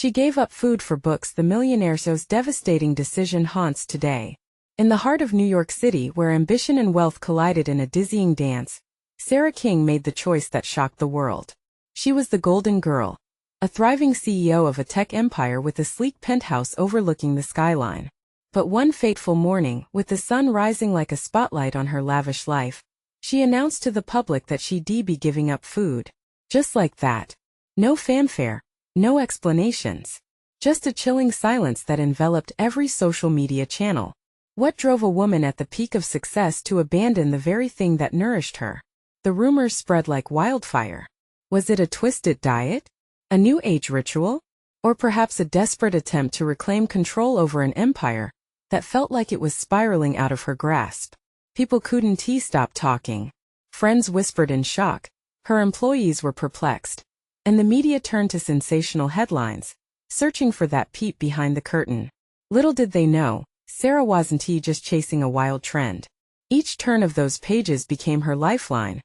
She gave up food for books. The Millionaire show's devastating decision haunts today. In the heart of New York City, where ambition and wealth collided in a dizzying dance, Sarah King made the choice that shocked the world. She was the golden girl, a thriving CEO of a tech empire with a sleek penthouse overlooking the skyline. But one fateful morning, with the sun rising like a spotlight on her lavish life, she announced to the public that she'd be giving up food. Just like that. No fanfare, no explanations. Just a chilling silence that enveloped every social media channel. What drove a woman at the peak of success to abandon the very thing that nourished her? The rumors spread like wildfire. Was it a twisted diet? A new age ritual? Or perhaps a desperate attempt to reclaim control over an empire that felt like it was spiraling out of her grasp? People couldn't stop talking. Friends whispered in shock. Her employees were perplexed. And the media turned to sensational headlines, searching for that peep behind the curtain. Little did they know, Sarah wasn't just chasing a wild trend. Each turn of those pages became her lifeline,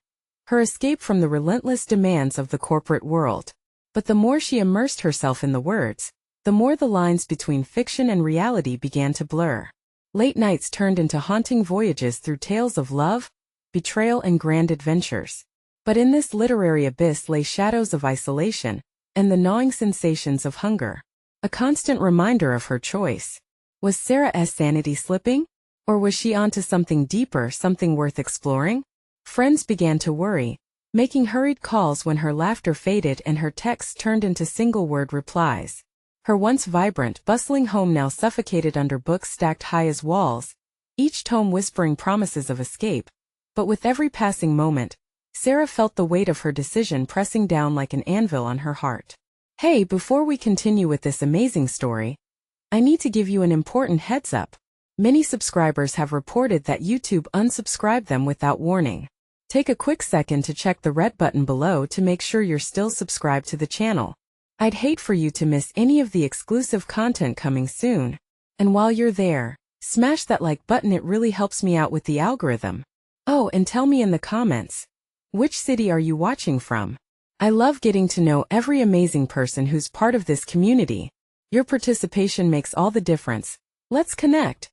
her escape from the relentless demands of the corporate world. But the more she immersed herself in the words, the more the lines between fiction and reality began to blur. Late nights turned into haunting voyages through tales of love, betrayal, and grand adventures. But in this literary abyss lay shadows of isolation and the gnawing sensations of hunger, a constant reminder of her choice. Was Sarah's sanity slipping? Or was she onto something deeper, something worth exploring? Friends began to worry, making hurried calls when her laughter faded and her texts turned into single-word replies. Her once vibrant, bustling home now suffocated under books stacked high as walls, each tome whispering promises of escape. But with every passing moment, Sarah felt the weight of her decision pressing down like an anvil on her heart. Hey, before we continue with this amazing story, I need to give you an important heads up. Many subscribers have reported that YouTube unsubscribed them without warning. Take a quick second to check the red button below to make sure you're still subscribed to the channel. I'd hate for you to miss any of the exclusive content coming soon. And while you're there, smash that like button, it really helps me out with the algorithm. Oh, and tell me in the comments, which city are you watching from? I love getting to know every amazing person who's part of this community. Your participation makes all the difference. Let's connect.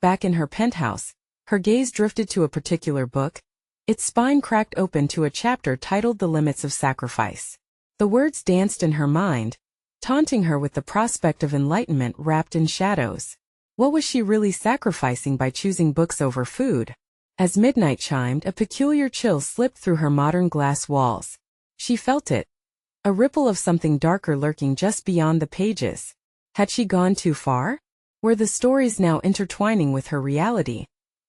Back in her penthouse, her gaze drifted to a particular book, its spine cracked open to a chapter titled The Limits of Sacrifice. The words danced in her mind, taunting her with the prospect of enlightenment wrapped in shadows. What was she really sacrificing by choosing books over food? As midnight chimed, a peculiar chill slipped through her modern glass walls. She felt it, a ripple of something darker lurking just beyond the pages. Had she gone too far? Were the stories now intertwining with her reality,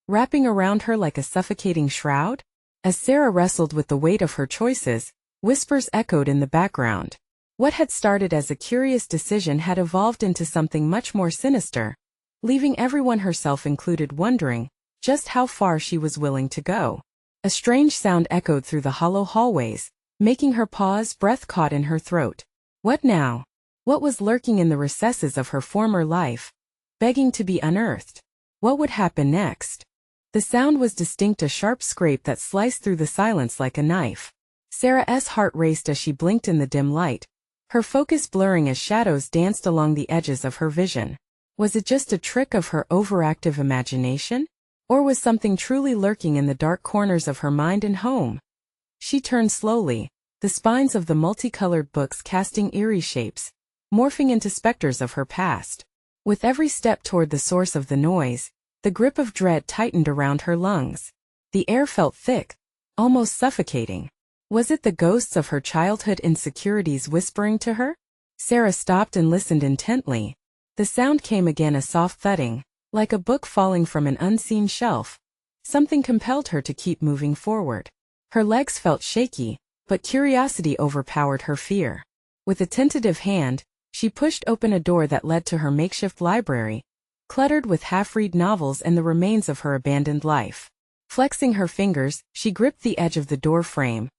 wrapping around her like a suffocating shroud? As Sarah wrestled with the weight of her choices, whispers echoed in the background. What had started as a curious decision had evolved into something much more sinister, leaving everyone, herself included, wondering just how far she was willing to go. A strange sound echoed through the hollow hallways, making her pause, breath caught in her throat. What now? What was lurking in the recesses of her former life, begging to be unearthed? What would happen next? The sound was distinct, a sharp scrape that sliced through the silence like a knife. Sarah's heart raced as she blinked in the dim light, her focus blurring as shadows danced along the edges of her vision. Was it just a trick of her overactive imagination? Or was something truly lurking in the dark corners of her mind and home? She turned slowly, the spines of the multicolored books casting eerie shapes, morphing into specters of her past. With every step toward the source of the noise, the grip of dread tightened around her lungs. The air felt thick, almost suffocating. Was it the ghosts of her childhood insecurities whispering to her? Sarah stopped and listened intently. The sound came again, a soft thudding, like a book falling from an unseen shelf. Something compelled her to keep moving forward. Her legs felt shaky, but curiosity overpowered her fear. With a tentative hand, she pushed open a door that led to her makeshift library, cluttered with half-read novels and the remains of her abandoned life. Flexing her fingers, she gripped the edge of the door frame,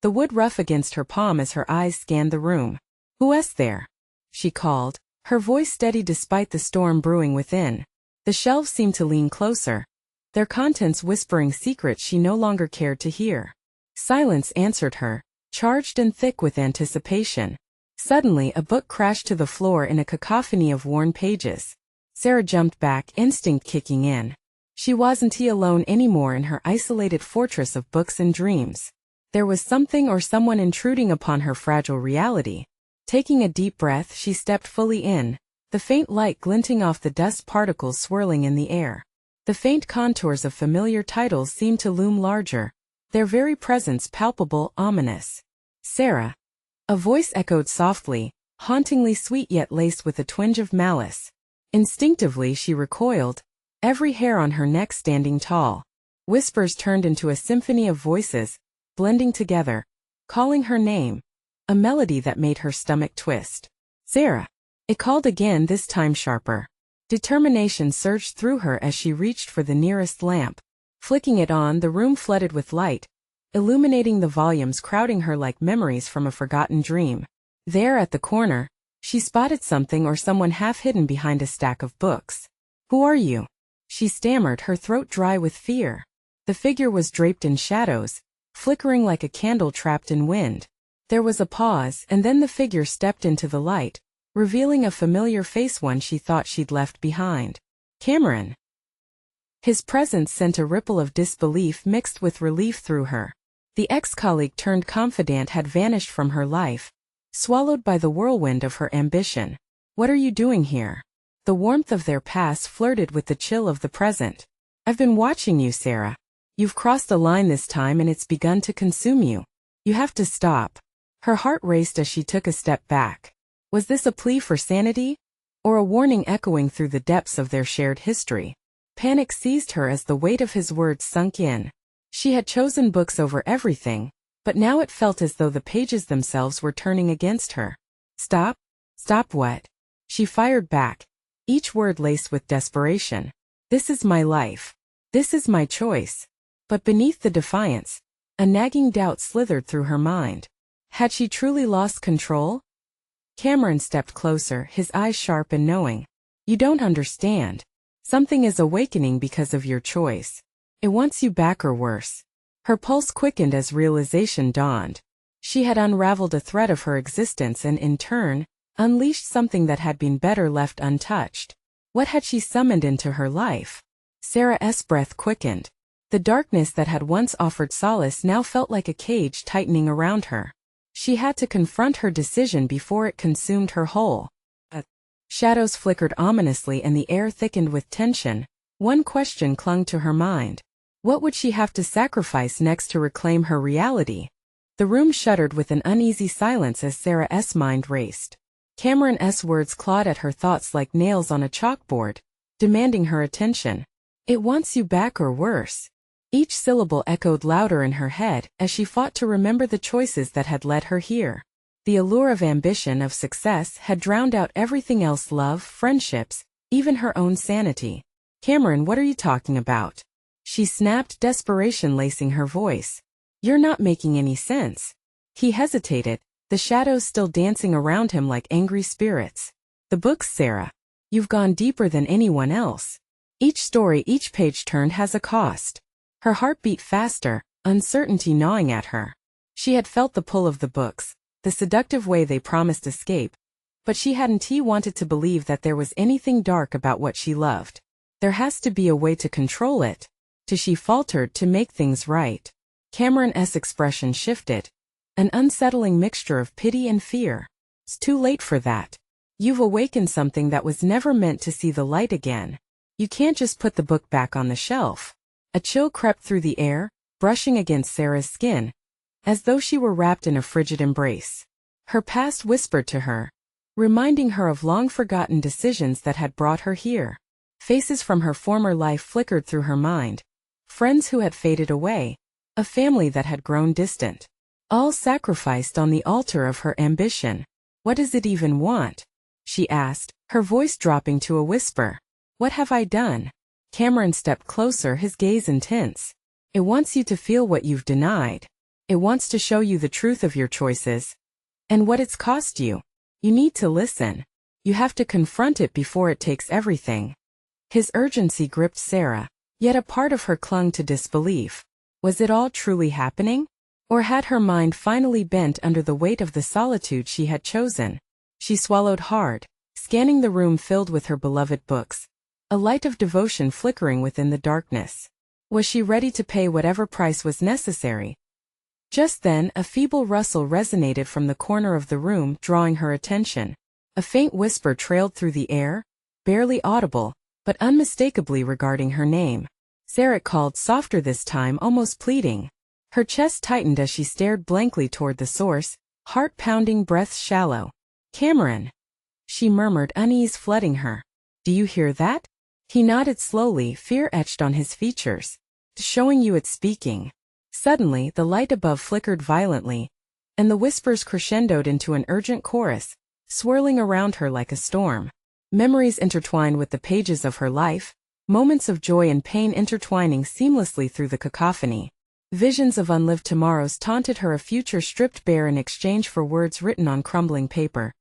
the wood rough against her palm as her eyes scanned the room. "Who's there?" she called, her voice steady despite the storm brewing within. The shelves seemed to lean closer, their contents whispering secrets she no longer cared to hear. Silence answered her, charged and thick with anticipation. Suddenly, a book crashed to the floor in a cacophony of worn pages. Sarah jumped back, instinct kicking in. She wasn't alone anymore in her isolated fortress of books and dreams. There was something or someone intruding upon her fragile reality. Taking a deep breath, she stepped fully in, the faint light glinting off the dust particles swirling in the air. The faint contours of familiar titles seemed to loom larger, their very presence palpable, ominous. Sarah. A voice echoed softly, hauntingly sweet yet laced with a twinge of malice. Instinctively she recoiled, every hair on her neck standing tall. Whispers turned into a symphony of voices, blending together, calling her name, a melody that made her stomach twist. Sarah. It called again, this time sharper. Determination surged through her as she reached for the nearest lamp. Flicking it on, the room flooded with light, illuminating the volumes crowding her like memories from a forgotten dream. There at the corner, she spotted something or someone half hidden behind a stack of books. "Who are you?" she stammered, her throat dry with fear. The figure was draped in shadows, flickering like a candle trapped in wind. There was a pause, and then the figure stepped into the light, revealing a familiar face, one she thought she'd left behind. Cameron. His presence sent a ripple of disbelief mixed with relief through her. The ex-colleague turned confidant had vanished from her life, swallowed by the whirlwind of her ambition. "What are you doing here?" The warmth of their past flirted with the chill of the present. "I've been watching you, Sarah. You've crossed the line this time and it's begun to consume you. You have to stop." Her heart raced as she took a step back. Was this a plea for sanity? Or a warning echoing through the depths of their shared history? Panic seized her as the weight of his words sunk in. She had chosen books over everything, but now it felt as though the pages themselves were turning against her. "Stop? Stop what?" she fired back, each word laced with desperation. "This is my life. This is my choice." But beneath the defiance, a nagging doubt slithered through her mind. Had she truly lost control? Cameron stepped closer, his eyes sharp and knowing. "You don't understand. Something is awakening because of your choice. It wants you back or worse." Her pulse quickened as realization dawned. She had unraveled a thread of her existence and, in turn, unleashed something that had been better left untouched. What had she summoned into her life? Sarah's breath quickened. The darkness that had once offered solace now felt like a cage tightening around her. She had to confront her decision before it consumed her whole. Shadows flickered ominously and the air thickened with tension. One question clung to her mind. What would she have to sacrifice next to reclaim her reality? The room shuddered with an uneasy silence as Sarah's mind raced. Cameron's words clawed at her thoughts like nails on a chalkboard, demanding her attention. "It wants you back or worse." Each syllable echoed louder in her head as she fought to remember the choices that had led her here. The allure of ambition, of success, had drowned out everything else: love, friendships, even her own sanity. "Cameron, what are you talking about?" she snapped, desperation lacing her voice. "You're not making any sense." He hesitated, the shadows still dancing around him like angry spirits. "The books, Sarah. You've gone deeper than anyone else. Each story, each page turned has a cost." Her heart beat faster, uncertainty gnawing at her. She had felt the pull of the books, the seductive way they promised escape, but she hadn't wanted to believe that there was anything dark about what she loved. "There has to be a way to control it," she faltered, "to make things right." Cameron's expression shifted, an unsettling mixture of pity and fear. "It's too late for that. You've awakened something that was never meant to see the light again. You can't just put the book back on the shelf." A chill crept through the air, brushing against Sarah's skin, as though she were wrapped in a frigid embrace. Her past whispered to her, reminding her of long-forgotten decisions that had brought her here. Faces from her former life flickered through her mind, friends who had faded away, a family that had grown distant, all sacrificed on the altar of her ambition. "What does it even want?" she asked, her voice dropping to a whisper. "What have I done?" Cameron stepped closer, his gaze intense. "It wants you to feel what you've denied. It wants to show you the truth of your choices and what it's cost you. You need to listen. You have to confront it before it takes everything." His urgency gripped Sarah, yet a part of her clung to disbelief. Was it all truly happening? Or had her mind finally bent under the weight of the solitude she had chosen? She swallowed hard, scanning the room filled with her beloved books, a light of devotion flickering within the darkness. Was she ready to pay whatever price was necessary? Just then, a feeble rustle resonated from the corner of the room, drawing her attention. A faint whisper trailed through the air, barely audible, but unmistakably regarding her name. Sarah called, softer this time, almost pleading. Her chest tightened as she stared blankly toward the source, heart pounding, breaths shallow. "Cameron," she murmured, unease flooding her. "Do you hear that?" He nodded slowly, fear etched on his features. "Showing you it's speaking." Suddenly, the light above flickered violently, and the whispers crescendoed into an urgent chorus, swirling around her like a storm. Memories intertwined with the pages of her life, moments of joy and pain intertwining seamlessly through the cacophony. Visions of unlived tomorrows taunted her, a future stripped bare in exchange for words written on crumbling paper.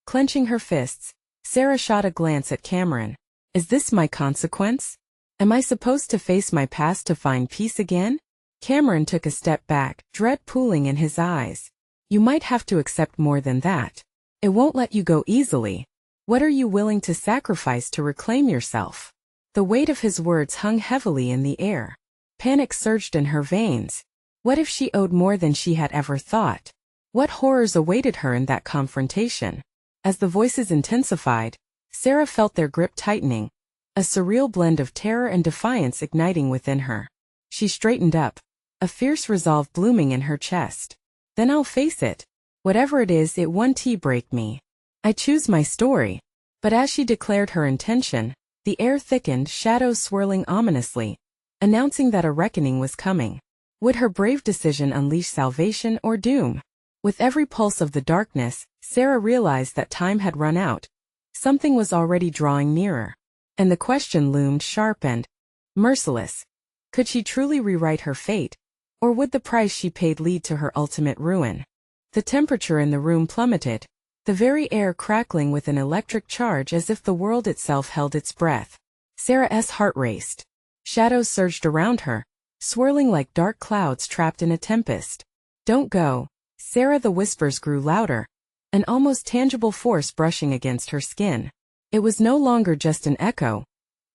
Clenching her fists, Sarah shot a glance at Cameron. "Is this my consequence? Am I supposed to face my past to find peace again?" Cameron took a step back, dread pooling in his eyes. "You might have to accept more than that. It won't let you go easily. What are you willing to sacrifice to reclaim yourself?" The weight of his words hung heavily in the air. Panic surged in her veins. What if she owed more than she had ever thought? What horrors awaited her in that confrontation? As the voices intensified, Sarah felt their grip tightening, a surreal blend of terror and defiance igniting within her. She straightened up, a fierce resolve blooming in her chest. "Then I'll face it. Whatever it is, it won't break me. I choose my story." But as she declared her intention, the air thickened, shadows swirling ominously, announcing that a reckoning was coming. Would her brave decision unleash salvation or doom? With every pulse of the darkness, Sarah realized that time had run out. Something was already drawing nearer. And the question loomed sharp and merciless. Could she truly rewrite her fate? Or would the price she paid lead to her ultimate ruin? The temperature in the room plummeted, the very air crackling with an electric charge as if the world itself held its breath. Sarah's heart raced. Shadows surged around her, swirling like dark clouds trapped in a tempest. "Don't go, Sarah," the whispers grew louder, an almost tangible force brushing against her skin. It was no longer just an echo.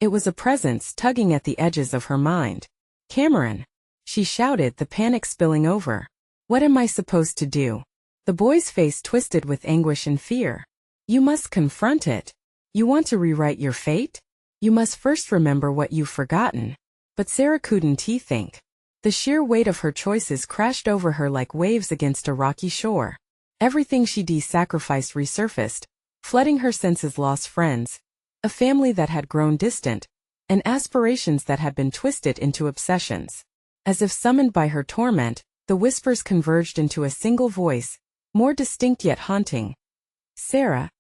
It was a presence tugging at the edges of her mind. "Cameron," she shouted, the panic spilling over. "What am I supposed to do?" The boy's face twisted with anguish and fear. "You must confront it. You want to rewrite your fate? You must first remember what you've forgotten." But Sarah couldn't think. The sheer weight of her choices crashed over her like waves against a rocky shore. Everything she'd sacrificed resurfaced, flooding her senses: lost friends, a family that had grown distant, and aspirations that had been twisted into obsessions. As if summoned by her torment, the whispers converged into a single voice, more distinct yet haunting. "Sarah,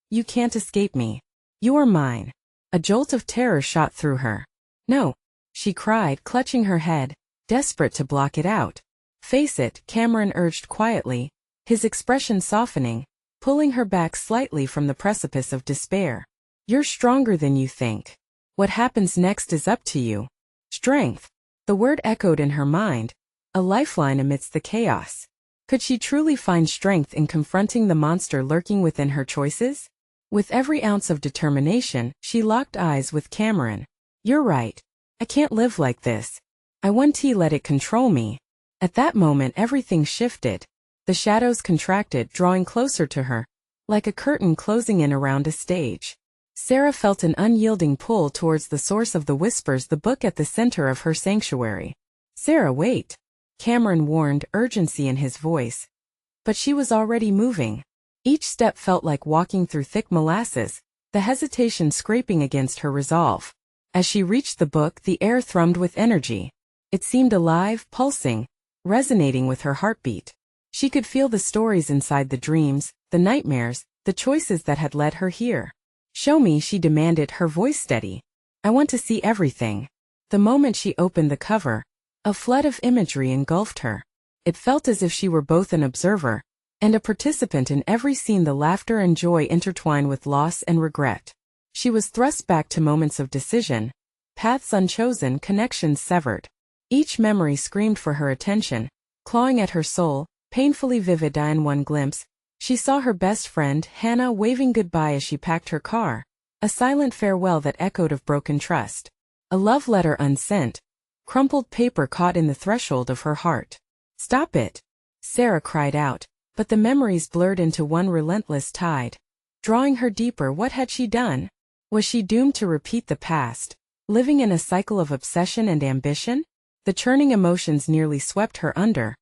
you can't escape me. You are mine." A jolt of terror shot through her. "No," she cried, clutching her head, desperate to block it out. "Face it," Cameron urged quietly, his expression softening, pulling her back slightly from the precipice of despair. "You're stronger than you think. What happens next is up to you." Strength. The word echoed in her mind, a lifeline amidst the chaos. Could she truly find strength in confronting the monster lurking within her choices? With every ounce of determination, she locked eyes with Cameron. "You're right. I can't live like this. I won't let it control me." At that moment, everything shifted. The shadows contracted, drawing closer to her, like a curtain closing in around a stage. Sarah felt an unyielding pull towards the source of the whispers, the book at the center of her sanctuary. "Sarah, wait," Cameron warned, urgency in his voice. But she was already moving. Each step felt like walking through thick molasses, the hesitation scraping against her resolve. As she reached the book, the air thrummed with energy. It seemed alive, pulsing, resonating with her heartbeat. She could feel the stories inside, the dreams, the nightmares, the choices that had led her here. "Show me," she demanded, her voice steady. "I want to see everything." The moment she opened the cover, a flood of imagery engulfed her. It felt as if she were both an observer and a participant in every scene, the laughter and joy intertwined with loss and regret. She was thrust back to moments of decision, paths unchosen, connections severed. Each memory screamed for her attention, clawing at her soul, painfully vivid. In one glimpse, she saw her best friend, Hannah, waving goodbye as she packed her car, a silent farewell that echoed of broken trust. A love letter unsent, crumpled paper caught in the threshold of her heart. "Stop it!" Sarah cried out, but the memories blurred into one relentless tide, drawing her deeper. What had she done? Was she doomed to repeat the past, living in a cycle of obsession and ambition? The churning emotions nearly swept her under,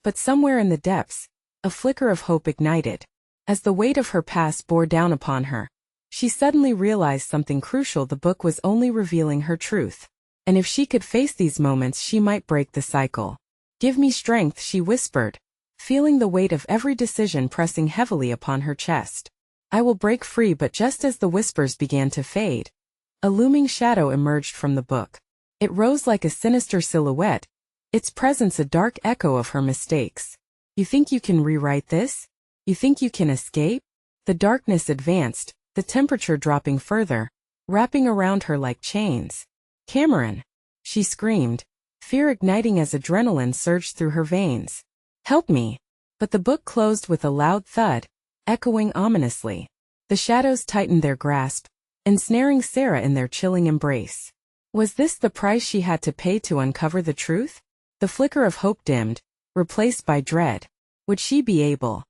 but somewhere in the depths, a flicker of hope ignited. As the weight of her past bore down upon her, she suddenly realized something crucial. The book was only revealing her truth, and if she could face these moments, she might break the cycle. "Give me strength," she whispered, feeling the weight of every decision pressing heavily upon her chest. "I will break free." But just as the whispers began to fade, a looming shadow emerged from the book. It rose like a sinister silhouette, its presence a dark echo of her mistakes. "You think you can rewrite this? You think you can escape?" The darkness advanced, the temperature dropping further, wrapping around her like chains. "Cameron!" she screamed, fear igniting as adrenaline surged through her veins. "Help me!" But the book closed with a loud thud, echoing ominously. The shadows tightened their grasp, ensnaring Sarah in their chilling embrace. Was this the price she had to pay to uncover the truth? The flicker of hope dimmed, replaced by dread. Would she be able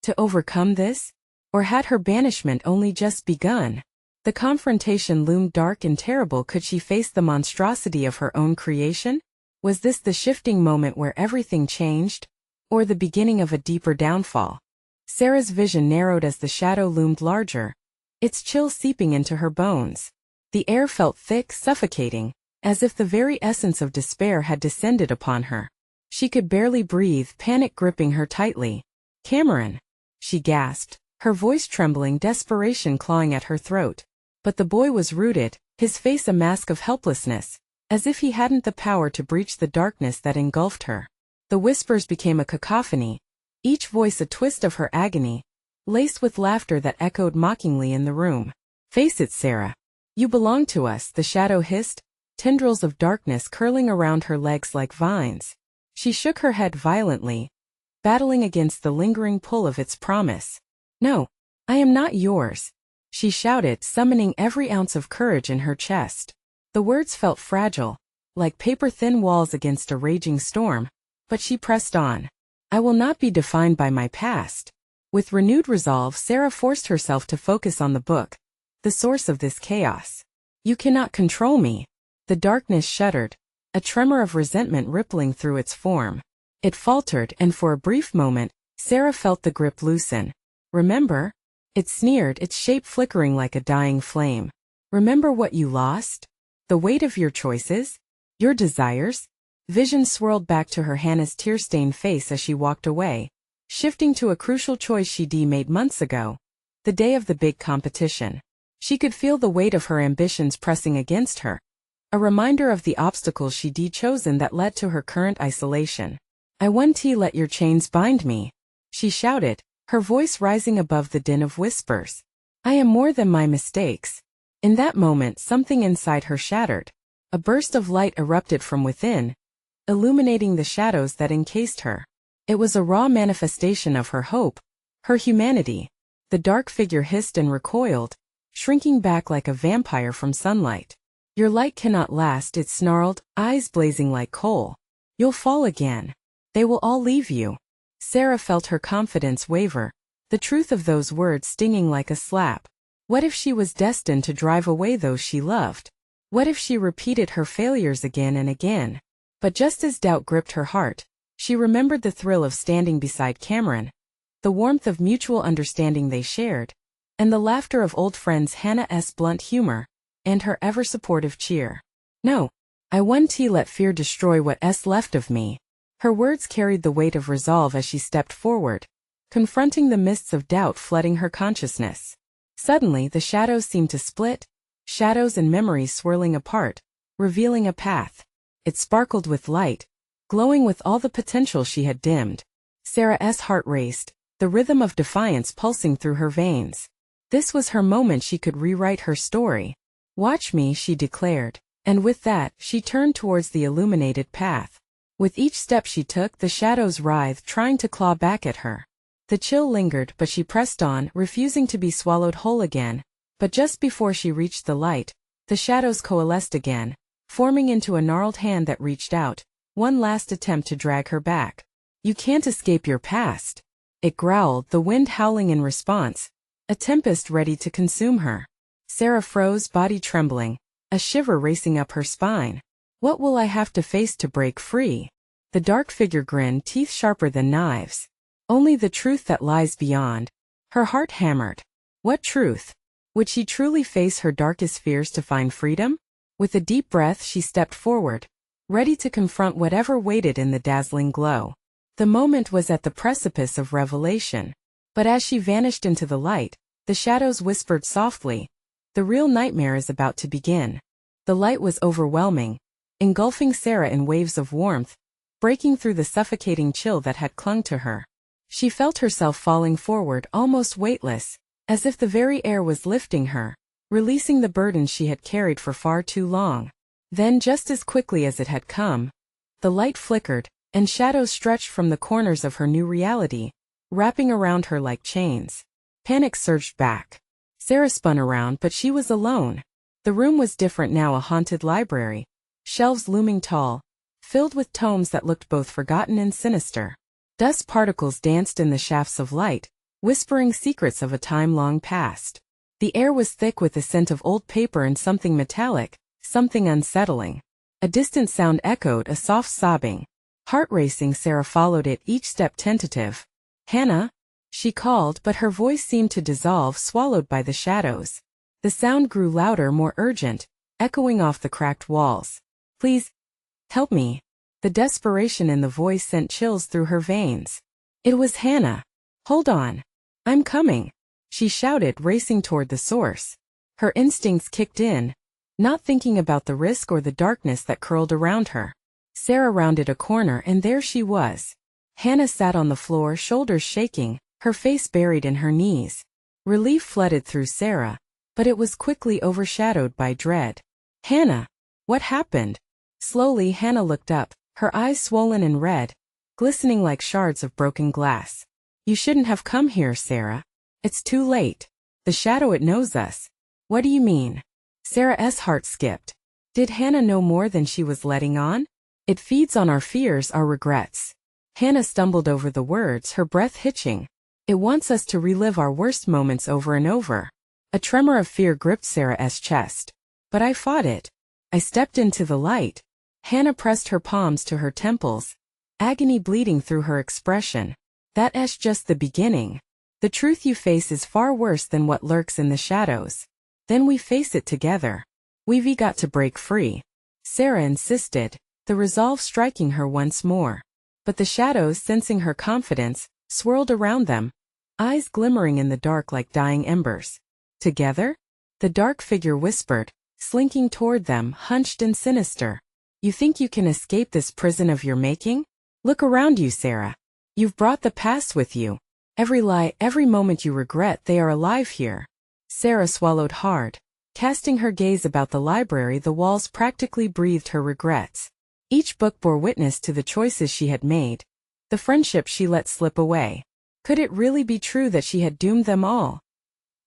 to overcome this? Or had her banishment only just begun? The confrontation loomed dark and terrible. Could she face the monstrosity of her own creation? Was this the shifting moment where everything changed, or the beginning of a deeper downfall? Sarah's vision narrowed as the shadow loomed larger, its chill seeping into her bones. The air felt thick, suffocating, as if the very essence of despair had descended upon her. She could barely breathe, panic gripping her tightly. "Cameron!" she gasped, her voice trembling, desperation clawing at her throat. But the boy was rooted, his face a mask of helplessness, as if he hadn't the power to breach the darkness that engulfed her. The whispers became a cacophony, each voice a twist of her agony, laced with laughter that echoed mockingly in the room. "Face it, Sarah. You belong to us," the shadow hissed, tendrils of darkness curling around her legs like vines. She shook her head violently, battling against the lingering pull of its promise. "No, I am not yours," she shouted, summoning every ounce of courage in her chest. The words felt fragile, like paper-thin walls against a raging storm, but she pressed on. "I will not be defined by my past." With renewed resolve, Sarah forced herself to focus on the book, the source of this chaos. "You cannot control me." The darkness shuddered, a tremor of resentment rippling through its form. It faltered, and for a brief moment, Sarah felt the grip loosen. "Remember?" It sneered, its shape flickering like a dying flame. "Remember what you lost? The weight of your choices? Your desires?" Visions swirled back to her Hannah's tear-stained face as she walked away, shifting to a crucial choice she'd made months ago. The day of the big competition. She could feel the weight of her ambitions pressing against her, a reminder of the obstacles she'd chosen that led to her current isolation. "I won't let your chains bind me," she shouted, her voice rising above the din of whispers. "I am more than my mistakes." In that moment, something inside her shattered. A burst of light erupted from within, illuminating the shadows that encased her. It was a raw manifestation of her hope, her humanity. The dark figure hissed and recoiled, shrinking back like a vampire from sunlight. "Your light cannot last," it snarled, eyes blazing like coal. "You'll fall again. They will all leave you." Sarah felt her confidence waver, the truth of those words stinging like a slap. What if she was destined to drive away those she loved? What if she repeated her failures again and again? But just as doubt gripped her heart, she remembered the thrill of standing beside Cameron, the warmth of mutual understanding they shared, and the laughter of old friends, Hannah's blunt humor, and her ever-supportive cheer. "No, I won't let fear destroy what's left of me." Her words carried the weight of resolve as she stepped forward, confronting the mists of doubt flooding her consciousness. Suddenly, the shadows seemed to split, shadows and memories swirling apart, revealing a path. It sparkled with light, glowing with all the potential she had dimmed. Sarah's heart raced, the rhythm of defiance pulsing through her veins. This was her moment. She could rewrite her story. "Watch me," she declared, and with that, she turned towards the illuminated path. With each step she took, the shadows writhed, trying to claw back at her. The chill lingered, but she pressed on, refusing to be swallowed whole again. But just before she reached the light, the shadows coalesced again, forming into a gnarled hand that reached out, one last attempt to drag her back. "You can't escape your past," it growled, the wind howling in response, a tempest ready to consume her. Sarah froze, body trembling, a shiver racing up her spine. What will I have to face to break free? The dark figure grinned, teeth sharper than knives. Only the truth that lies beyond. Her heart hammered. What truth? Would she truly face her darkest fears to find freedom? With a deep breath she stepped forward, ready to confront whatever waited in the dazzling glow. The moment was at the precipice of revelation. But as she vanished into the light, the shadows whispered softly, "The real nightmare is about to begin." The light was overwhelming, engulfing Sarah in waves of warmth, breaking through the suffocating chill that had clung to her. She felt herself falling forward, almost weightless, as if the very air was lifting her, releasing the burden she had carried for far too long. Then, just as quickly as it had come, the light flickered, and shadows stretched from the corners of her new reality, wrapping around her like chains. Panic surged back. Sarah spun around, but she was alone. The room was different now, a haunted library, shelves looming tall, filled with tomes that looked both forgotten and sinister. Dust particles danced in the shafts of light, whispering secrets of a time long past. The air was thick with the scent of old paper and something metallic, something unsettling. A distant sound echoed, a soft sobbing. Heart racing, Sarah followed it, each step tentative. "Hannah?" she called, but her voice seemed to dissolve, swallowed by the shadows. The sound grew louder, more urgent, echoing off the cracked walls. "Please, help me." The desperation in the voice sent chills through her veins. It was Hannah. "Hold on. I'm coming," she shouted, racing toward the source. Her instincts kicked in, not thinking about the risk or the darkness that curled around her. Sarah rounded a corner, and there she was. Hannah sat on the floor, shoulders shaking, her face buried in her knees. Relief flooded through Sarah, but it was quickly overshadowed by dread. "Hannah, what happened?" Slowly Hannah looked up, her eyes swollen and red, glistening like shards of broken glass. "You shouldn't have come here, Sarah. It's too late. The shadow, it knows us." "What do you mean?" Sarah's heart skipped. Did Hannah know more than she was letting on? "It feeds on our fears, our regrets." Hannah stumbled over the words, her breath hitching. "It wants us to relive our worst moments over and over." A tremor of fear gripped Sarah's chest. "But I fought it. I stepped into the light." Hannah pressed her palms to her temples, agony bleeding through her expression. "That's just the beginning. The truth you face is far worse than what lurks in the shadows. Then we face it together. We've got to break free," Sarah insisted, the resolve striking her once more. But the shadows, sensing her confidence, swirled around them, eyes glimmering in the dark like dying embers. "Together?" the dark figure whispered, slinking toward them, hunched and sinister. "You think you can escape this prison of your making? Look around you, Sarah. You've brought the past with you. Every lie, every moment you regret, they are alive here." Sarah swallowed hard. Casting her gaze about the library, the walls practically breathed her regrets. Each book bore witness to the choices she had made, the friendships she let slip away. Could it really be true that she had doomed them all?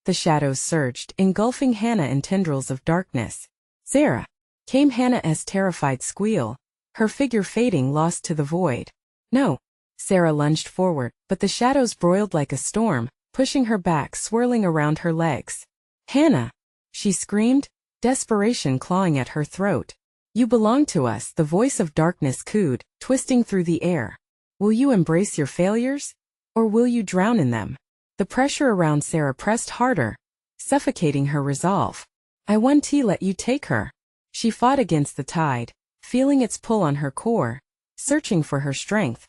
The shadows surged, engulfing Hannah in tendrils of darkness. "Sarah!" came Hannah's terrified squeal, her figure fading, lost to the void. "No!" Sarah lunged forward, but the shadows broiled like a storm, pushing her back, swirling around her legs. "Hannah!" she screamed, desperation clawing at her throat. "You belong to us," the voice of darkness cooed, twisting through the air. "Will you embrace your failures? Or will you drown in them?" The pressure around Sarah pressed harder, suffocating her resolve. "I won't let you take her." She fought against the tide, feeling its pull on her core, searching for her strength.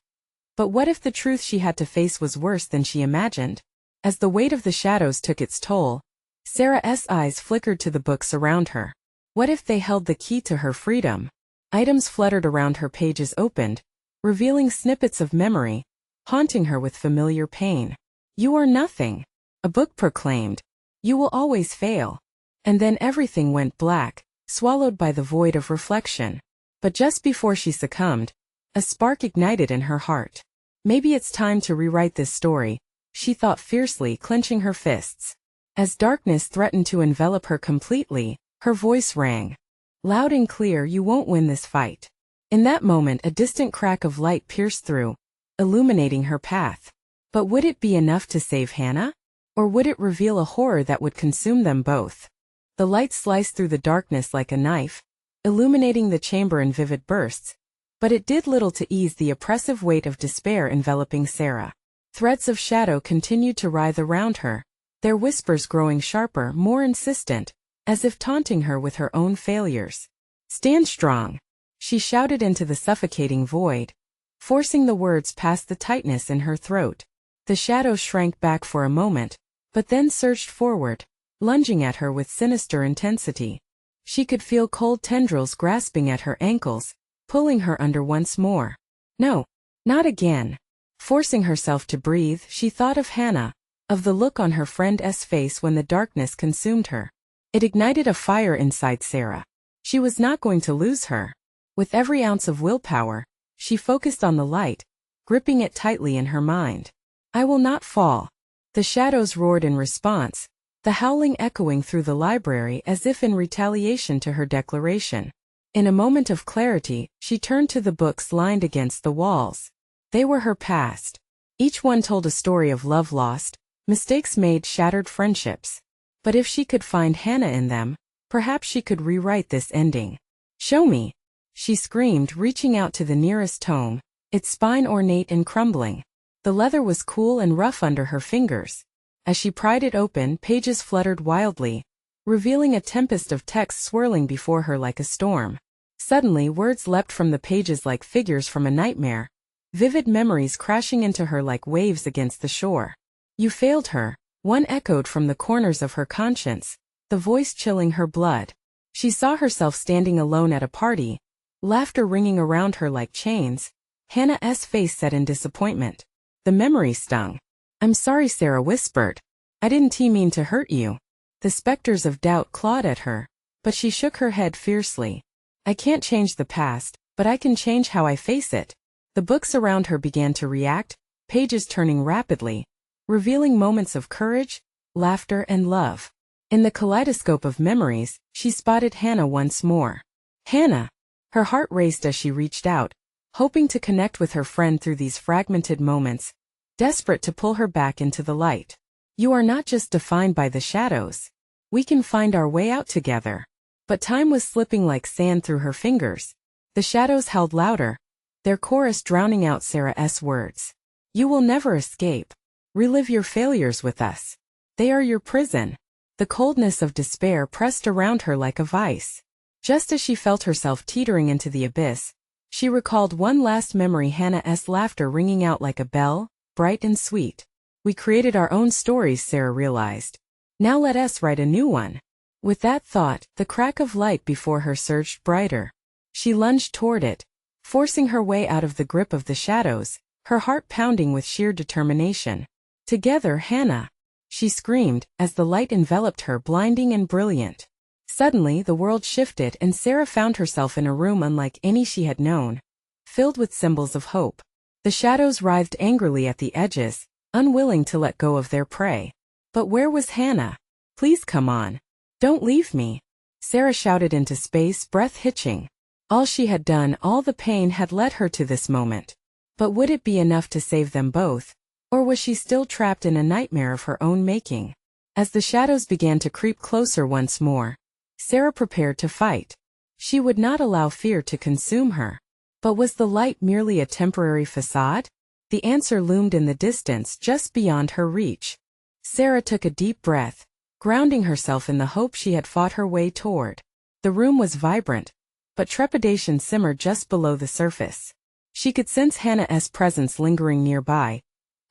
But what if the truth she had to face was worse than she imagined? As the weight of the shadows took its toll, Sarah's eyes flickered to the books around her. What if they held the key to her freedom? Items fluttered around her, pages opened, revealing snippets of memory, haunting her with familiar pain. "You are nothing," a book proclaimed. "You will always fail." And then everything went black, swallowed by the void of reflection. But just before she succumbed, A spark ignited in her heart. Maybe it's time to rewrite this story, she thought fiercely, clenching her fists. As darkness threatened to envelop her completely, her voice rang. Loud and clear, you won't win this fight. In that moment, a distant crack of light pierced through, illuminating her path. But would it be enough to save Hannah? Or would it reveal a horror that would consume them both? The light sliced through the darkness like a knife, illuminating the chamber in vivid bursts, but it did little to ease the oppressive weight of despair enveloping Sarah. Threads of shadow continued to writhe around her, their whispers growing sharper, more insistent, as if taunting her with her own failures. Stand strong, she shouted into the suffocating void, forcing the words past the tightness in her throat. The shadow shrank back for a moment, but then surged forward, lunging at her with sinister intensity. She could feel cold tendrils grasping at her ankles, pulling her under once more. No, not again. Forcing herself to breathe, she thought of Hannah, of the look on her friend's face when the darkness consumed her. It ignited a fire inside Sarah. She was not going to lose her. With every ounce of willpower, she focused on the light, gripping it tightly in her mind. I will not fall. The shadows roared in response, the howling echoing through the library as if in retaliation to her declaration. In a moment of clarity, she turned to the books lined against the walls. They were her past. Each one told a story of love lost, mistakes made, shattered friendships. But if she could find Hannah in them, perhaps she could rewrite this ending. Show me, she screamed, reaching out to the nearest tome, its spine ornate and crumbling. The leather was cool and rough under her fingers. As she pried it open, pages fluttered wildly, revealing a tempest of text swirling before her like a storm. Suddenly, words leapt from the pages like figures from a nightmare, vivid memories crashing into her like waves against the shore. You failed her, one echoed from the corners of her conscience, the voice chilling her blood. She saw herself standing alone at a party, laughter ringing around her like chains, Hannah's face set in disappointment. The memory stung. I'm sorry, Sarah whispered. I didn't mean to hurt you. The specters of doubt clawed at her, but she shook her head fiercely. I can't change the past, but I can change how I face it. The books around her began to react, pages turning rapidly, revealing moments of courage, laughter, and love. In the kaleidoscope of memories, she spotted Hannah once more. Hannah! Her heart raced as she reached out, hoping to connect with her friend through these fragmented moments, desperate to pull her back into the light. You are not just defined by the shadows. We can find our way out together. But time was slipping like sand through her fingers. The shadows howled louder, their chorus drowning out Sarah's words. You will never escape. Relive your failures with us. They are your prison. The coldness of despair pressed around her like a vice. Just as she felt herself teetering into the abyss, she recalled one last memory, Hannah's laughter ringing out like a bell, bright and sweet. We created our own stories, Sarah realized. Now let us write a new one. With that thought, the crack of light before her surged brighter. She lunged toward it, forcing her way out of the grip of the shadows, her heart pounding with sheer determination. Together, Hannah! She screamed, as the light enveloped her, blinding and brilliant. Suddenly, the world shifted and Sarah found herself in a room unlike any she had known, filled with symbols of hope. The shadows writhed angrily at the edges, unwilling to let go of their prey. But where was Hannah? Please come on. Don't leave me. Sarah shouted into space, breath hitching. All she had done, all the pain had led her to this moment. But would it be enough to save them both? Or was she still trapped in a nightmare of her own making? As the shadows began to creep closer once more, Sarah prepared to fight. She would not allow fear to consume her. But was the light merely a temporary facade? The answer loomed in the distance just beyond her reach. Sarah took a deep breath, grounding herself in the hope she had fought her way toward. The room was vibrant, but trepidation simmered just below the surface. She could sense Hannah's presence lingering nearby,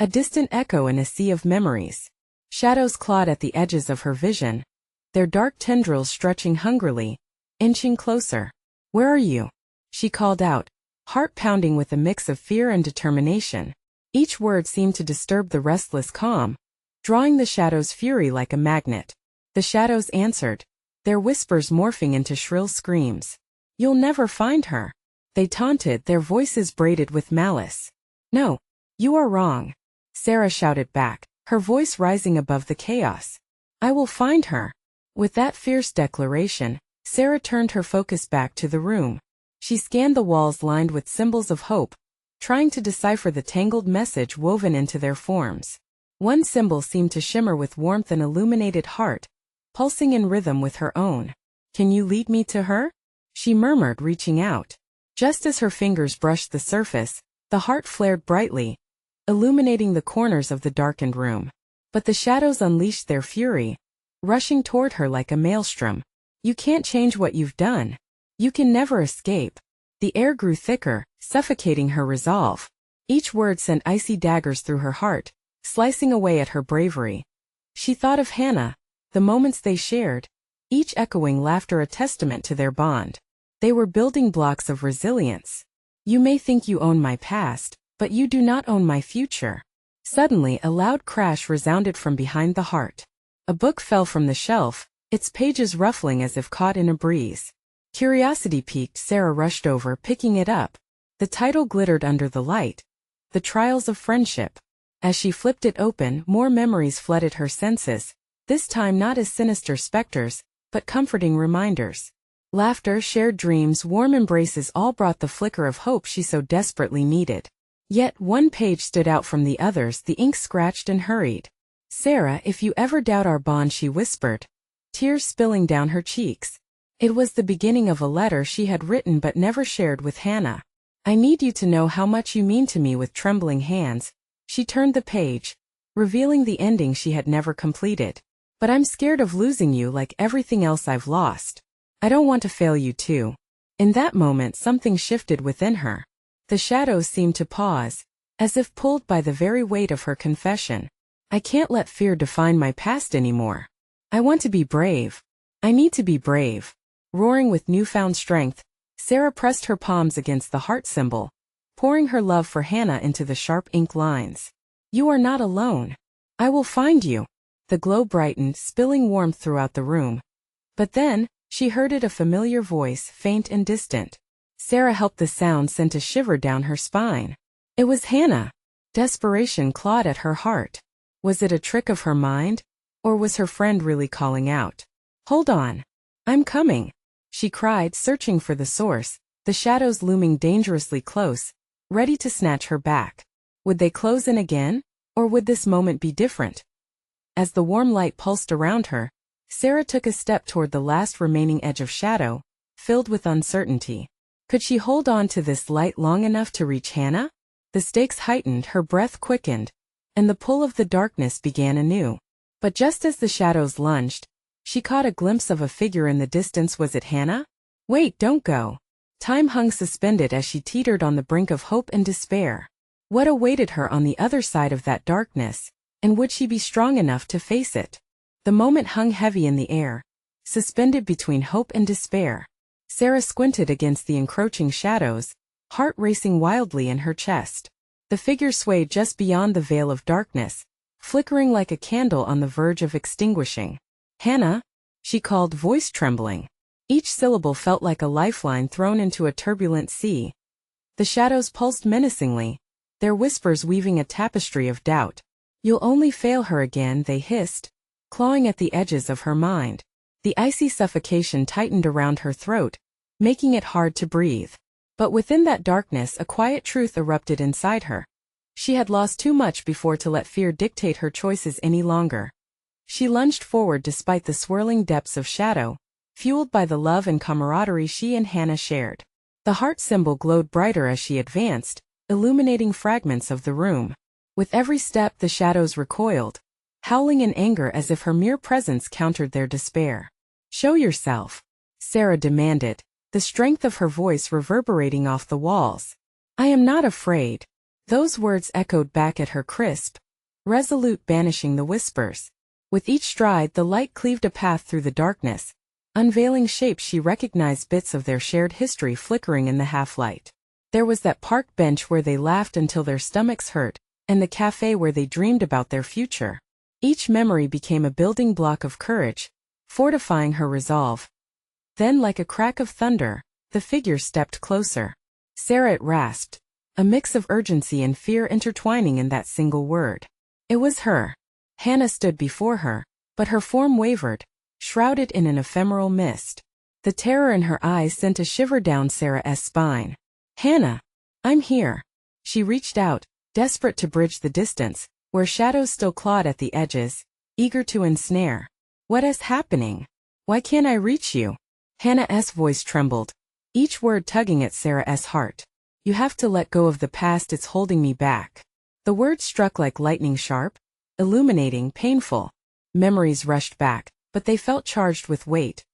a distant echo in a sea of memories. Shadows clawed at the edges of her vision, their dark tendrils stretching hungrily, inching closer. Where are you? She called out, heart pounding with a mix of fear and determination. Each word seemed to disturb the restless calm, drawing the shadows' fury like a magnet. The shadows answered, their whispers morphing into shrill screams. You'll never find her. they taunted, their voices braided with malice. "No, you are wrong," Sarah shouted back, her voice rising above the chaos. "I will find her." With that fierce declaration, Sarah turned her focus back to the room. She scanned the walls lined with symbols of hope, trying to decipher the tangled message woven into their forms. One symbol seemed to shimmer with warmth, an illuminated heart, pulsing in rhythm with her own. "Can you lead me to her?" she murmured, reaching out. Just as her fingers brushed the surface, the heart flared brightly, illuminating the corners of the darkened room. But the shadows unleashed their fury, rushing toward her like a maelstrom. "You can't change what you've done. You can never escape." The air grew thicker, suffocating her resolve. Each word sent icy daggers through her heart, slicing away at her bravery. She thought of Hannah, the moments they shared, each echoing laughter, a testament to their bond. They were building blocks of resilience. "You may think you own my past, but you do not own my future." Suddenly, a loud crash resounded from behind the heart. A book fell from the shelf, its pages ruffling as if caught in a breeze. Curiosity piqued, Sarah rushed over, picking it up. The title glittered under the light, "The Trials of Friendship." As she flipped it open, more memories flooded her senses, this time not as sinister specters, but comforting reminders. Laughter, shared dreams, warm embraces all brought the flicker of hope she so desperately needed. Yet one page stood out from the others, the ink scratched and hurried. "Sarah, if you ever doubt our bond," she whispered, tears spilling down her cheeks. It was the beginning of a letter she had written but never shared with Hannah. "I need you to know how much you mean to me." With trembling hands, she turned the page, revealing the ending she had never completed. "But I'm scared of losing you like everything else I've lost. I don't want to fail you too." In that moment, something shifted within her. The shadows seemed to pause, as if pulled by the very weight of her confession. "I can't let fear define my past anymore. I want to be brave. I need to be brave." Roaring with newfound strength, Sarah pressed her palms against the heart symbol, pouring her love for Hannah into the sharp ink lines. "You are not alone. I will find you." The glow brightened, spilling warmth throughout the room. But then, she heard it, a familiar voice, faint and distant. Sarah helped the sound sent a shiver down her spine. It was Hannah. Desperation clawed at her heart. Was it a trick of her mind? Or was her friend really calling out? "Hold on. I'm coming," she cried, searching for the source, the shadows looming dangerously close, ready to snatch her back. Would they close in again? Or would this moment be different? As the warm light pulsed around her, Sarah took a step toward the last remaining edge of shadow, filled with uncertainty. Could she hold on to this light long enough to reach Hannah? The stakes heightened, her breath quickened, and the pull of the darkness began anew. But just as the shadows lunged, she caught a glimpse of a figure in the distance. Was it Hannah? "Wait, don't go." Time hung suspended as she teetered on the brink of hope and despair. What awaited her on the other side of that darkness, and would she be strong enough to face it? The moment hung heavy in the air, suspended between hope and despair. Sarah squinted against the encroaching shadows, heart racing wildly in her chest. The figure swayed just beyond the veil of darkness, flickering like a candle on the verge of extinguishing. "Hannah," she called, voice trembling. Each syllable felt like a lifeline thrown into a turbulent sea. The shadows pulsed menacingly, their whispers weaving a tapestry of doubt. "You'll only fail her again," they hissed, clawing at the edges of her mind. The icy suffocation tightened around her throat, making it hard to breathe. But within that darkness, a quiet truth erupted inside her. She had lost too much before to let fear dictate her choices any longer. She lunged forward despite the swirling depths of shadow, fueled by the love and camaraderie she and Hannah shared. The heart symbol glowed brighter as she advanced, illuminating fragments of the room. With every step, the shadows recoiled, howling in anger as if her mere presence countered their despair. "Show yourself," Sarah demanded, the strength of her voice reverberating off the walls. "I am not afraid." Those words echoed back at her, crisp, resolute, banishing the whispers. With each stride, the light cleaved a path through the darkness, unveiling shapes she recognized, bits of their shared history flickering in the half-light. There was that park bench where they laughed until their stomachs hurt, and the cafe where they dreamed about their future. Each memory became a building block of courage, fortifying her resolve. Then, like a crack of thunder, the figure stepped closer. Sarah, it rasped, a mix of urgency and fear intertwining in that single word. It was her. Hannah stood before her, but her form wavered, shrouded in an ephemeral mist. The terror in her eyes sent a shiver down Sarah's spine. Hannah! I'm here. She reached out, desperate to bridge the distance, where shadows still clawed at the edges, eager to ensnare. What is happening? Why can't I reach you? Hannah's voice trembled, each word tugging at Sarah's heart. You have to let go of the past, it's holding me back. The words struck like lightning sharp, illuminating, painful. Memories rushed back, but they felt charged with weight.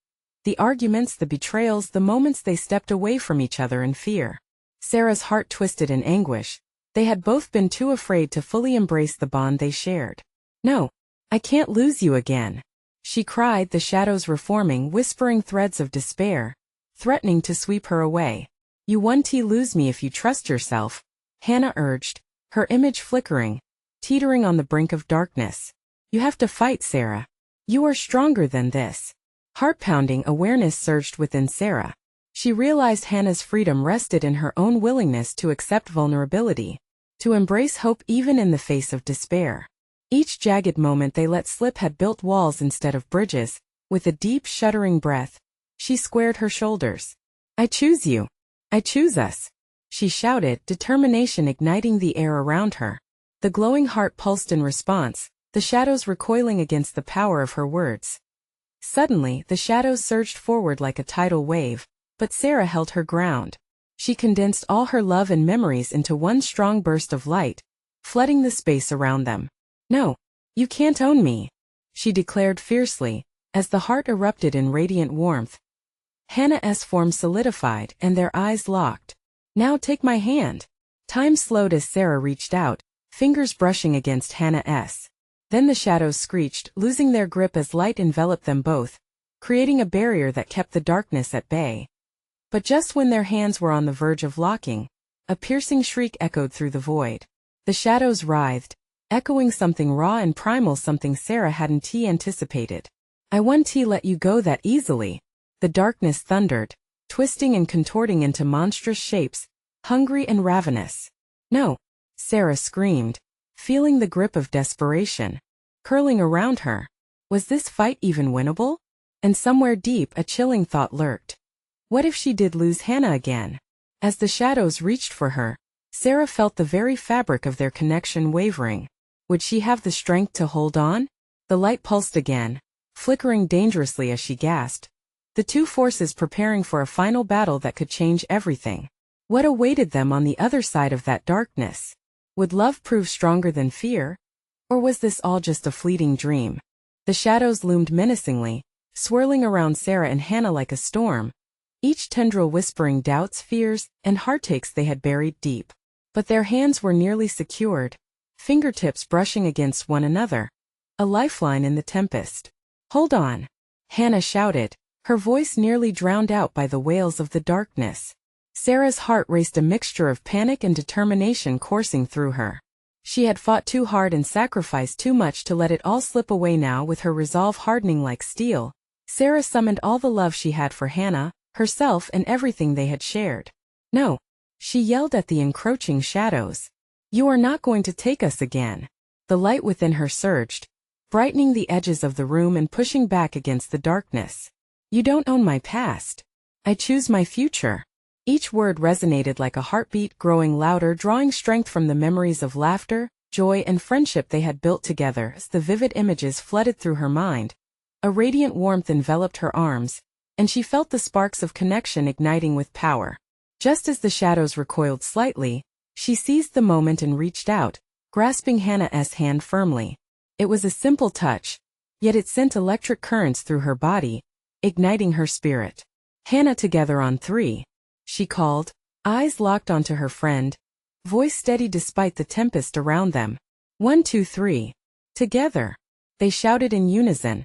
The arguments, the betrayals, the moments they stepped away from each other in fear. Sarah's heart twisted in anguish. They had both been too afraid to fully embrace the bond they shared. No, I can't lose you again, she cried, the shadows reforming, whispering threads of despair, threatening to sweep her away. You won't lose me if you trust yourself, Hannah urged, her image flickering, teetering on the brink of darkness. You have to fight, Sarah. You are stronger than this. Heart-pounding awareness surged within Sarah. She realized Hannah's freedom rested in her own willingness to accept vulnerability, to embrace hope even in the face of despair. Each jagged moment they let slip had built walls instead of bridges. With a deep, shuddering breath, she squared her shoulders. I choose you. I choose us, she shouted, determination igniting the air around her. The glowing heart pulsed in response, the shadows recoiling against the power of her words. Suddenly, the shadows surged forward like a tidal wave, but Sarah held her ground. She condensed all her love and memories into one strong burst of light, flooding the space around them. No, you can't own me, she declared fiercely, as the heart erupted in radiant warmth. Hannah's form solidified and their eyes locked. Now take my hand. Time slowed as Sarah reached out, fingers brushing against Hannah's. Then the shadows screeched, losing their grip as light enveloped them both, creating a barrier that kept the darkness at bay. But just when their hands were on the verge of locking, a piercing shriek echoed through the void. The shadows writhed, echoing something raw and primal, something Sarah hadn't anticipated. I won't let you go that easily, the darkness thundered, twisting and contorting into monstrous shapes, hungry and ravenous. No, Sarah screamed, feeling the grip of desperation curling around her. Was this fight even winnable? And somewhere deep a chilling thought lurked. What if she did lose Hannah again? As the shadows reached for her, Sarah felt the very fabric of their connection wavering. Would she have the strength to hold on? The light pulsed again, flickering dangerously as she gasped. The two forces preparing for a final battle that could change everything. What awaited them on the other side of that darkness? Would love prove stronger than fear? Or was this all just a fleeting dream? The shadows loomed menacingly, swirling around Sarah and Hannah like a storm, each tendril whispering doubts, fears, and heartaches they had buried deep. But their hands were nearly secured, fingertips brushing against one another. A lifeline in the tempest. Hold on, Hannah shouted, her voice nearly drowned out by the wails of the darkness. Sarah's heart raced, a mixture of panic and determination coursing through her. She had fought too hard and sacrificed too much to let it all slip away. Now, with her resolve hardening like steel, Sarah summoned all the love she had for Hannah, herself, and everything they had shared. No, she yelled at the encroaching shadows. You are not going to take us again. The light within her surged, brightening the edges of the room and pushing back against the darkness. You don't own my past. I choose my future. Each word resonated like a heartbeat, growing louder, drawing strength from the memories of laughter, joy, and friendship they had built together. As the vivid images flooded through her mind, a radiant warmth enveloped her arms, and she felt the sparks of connection igniting with power. Just as the shadows recoiled slightly, she seized the moment and reached out, grasping Hannah's hand firmly. It was a simple touch, yet it sent electric currents through her body, igniting her spirit. Hannah, together on three, she called, eyes locked onto her friend, voice steady despite the tempest around them. 1, 2, 3. Together, they shouted in unison,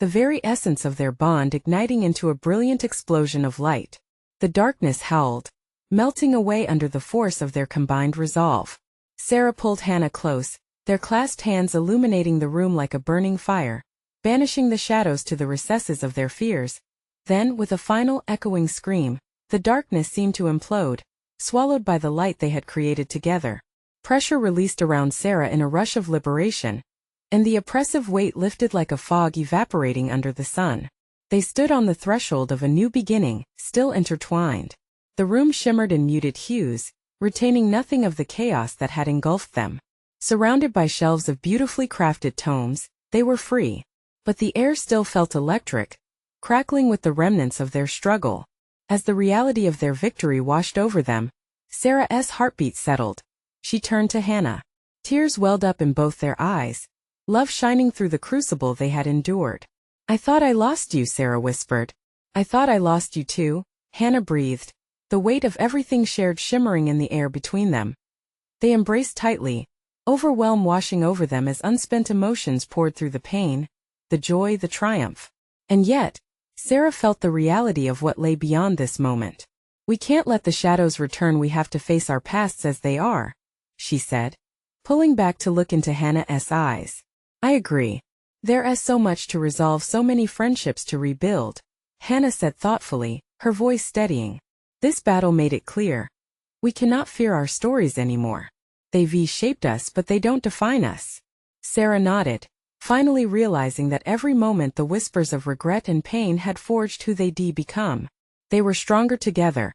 the very essence of their bond igniting into a brilliant explosion of light. The darkness howled, melting away under the force of their combined resolve. Sarah pulled Hannah close, their clasped hands illuminating the room like a burning fire, banishing the shadows to the recesses of their fears. Then, with a final echoing scream, the darkness seemed to implode, swallowed by the light they had created together. Pressure released around Sarah in a rush of liberation, and the oppressive weight lifted like a fog evaporating under the sun. They stood on the threshold of a new beginning, still intertwined. The room shimmered in muted hues, retaining nothing of the chaos that had engulfed them. Surrounded by shelves of beautifully crafted tomes, they were free. But the air still felt electric, crackling with the remnants of their struggle. As the reality of their victory washed over them, Sarah's heartbeat settled. She turned to Hannah. Tears welled up in both their eyes, love shining through the crucible they had endured. "I thought I lost you," Sarah whispered. "I thought I lost you too," Hannah breathed, the weight of everything shared shimmering in the air between them. They embraced tightly, overwhelm washing over them as unspent emotions poured through the pain, the joy, the triumph. And yet, Sarah felt the reality of what lay beyond this moment. "We can't let the shadows return, we have to face our pasts as they are," she said, pulling back to look into Hannah's eyes. "I agree. There is so much to resolve, so many friendships to rebuild," Hannah said thoughtfully, her voice steadying. "This battle made it clear. We cannot fear our stories anymore. They've shaped us, but they don't define us." Sarah nodded, finally realizing that every moment the whispers of regret and pain had forged who they'd become. They were stronger together,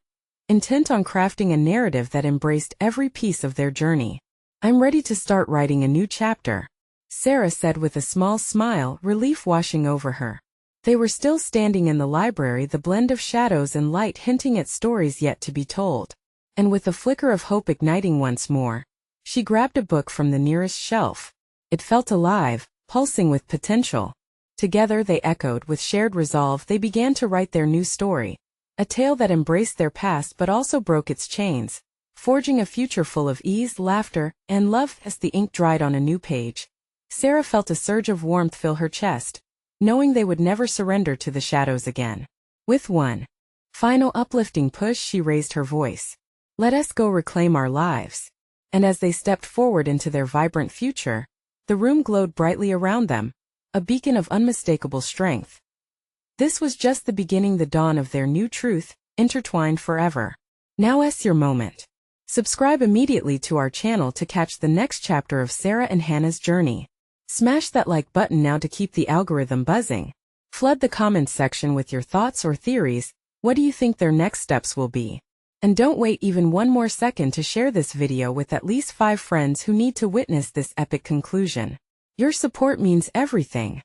intent on crafting a narrative that embraced every piece of their journey. "I'm ready to start writing a new chapter," Sarah said with a small smile, relief washing over her. They were still standing in the library, the blend of shadows and light hinting at stories yet to be told. And with a flicker of hope igniting once more, she grabbed a book from the nearest shelf. It felt alive, pulsing with potential. Together they echoed with shared resolve. They began to write their new story, a tale that embraced their past but also broke its chains, forging a future full of ease, laughter, and love. As the ink dried on a new page, Sarah felt a surge of warmth fill her chest, knowing they would never surrender to the shadows again. With one final uplifting push, she raised her voice. "Let us go reclaim our lives." And as they stepped forward into their vibrant future, the room glowed brightly around them, a beacon of unmistakable strength. This was just the beginning, the dawn of their new truth, intertwined forever. Now's your moment. Subscribe immediately to our channel to catch the next chapter of Sarah and Hannah's journey. Smash that like button now to keep the algorithm buzzing. Flood the comments section with your thoughts or theories. What do you think their next steps will be? And don't wait even one more second to share this video with at least 5 friends who need to witness this epic conclusion. Your support means everything.